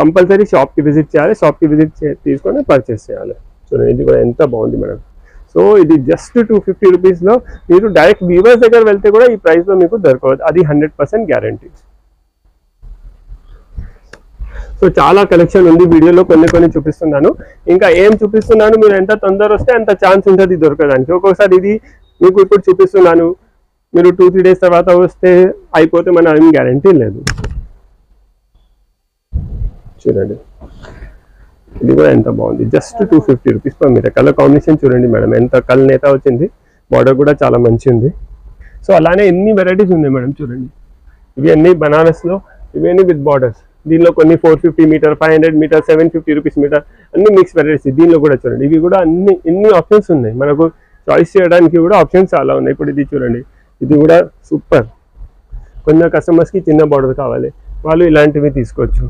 Compulsory షాప్కి visit చేయాలి, షాప్కి విజిట్ తీసుకొని పర్చేస్ చేయాలి. చూడండి ఇది కూడా ఎంత బాగుంది మేడం. సో ఇది జస్ట్ 250 రూపీస్లో మీరు డైరెక్ట్ వీవర్స్ దగ్గర వెళ్తే కూడా ఈ ప్రైస్లో మీకు దొరకవచ్చు, అది 100% గ్యారంటీ. సో చాలా కలెక్షన్ ఉంది, వీడియోలో కొన్ని చూపిస్తున్నాను. ఇంకా ఏం చూపిస్తున్నాను, మీరు ఎంత తొందర వస్తే అంత ఛాన్స్ ఉంటుంది దొరకడానికి. ఒక్కొక్కసారి ఇది మీకు ఇప్పుడు చూపిస్తున్నాను, మీరు 2-3 డేస్ తర్వాత వస్తే అయిపోతే మన ఏం గ్యారంటీ లేదు. చూడండి ఇది కూడా ఎంత బాగుంది, just 250 rupees per metre. Colour combination చూడండి మేడం, ఎంత కల్ నేత వచ్చింది, బార్డర్ కూడా చాలా మంచి ఉంది. సో అలానే ఎన్ని వెరైటీస్ ఉన్నాయి మేడం. చూడండి ఇవి అన్ని బనారస్లో, ఇవి అన్ని విత్ బార్డర్స్. దీనిలో కొన్ని 450 మీటర్, 500 మీటర్, 750 రూపీస్ మీటర్, అన్ని మిక్స్ వెరైటీస్. దీనిలో కూడా చూడండి ఇవి కూడా ఎన్ని ఆప్షన్స్ ఉన్నాయి, మనకు చాయిస్ చేయడానికి కూడా ఆప్షన్స్ చాలా ఉన్నాయి. ఇప్పుడు ఇది చూడండి, ఇది కూడా సూపర్. కొంచెం కస్టమర్స్కి చిన్న బార్డర్ కావాలి, వాళ్ళు ఇలాంటివి తీసుకోవచ్చు.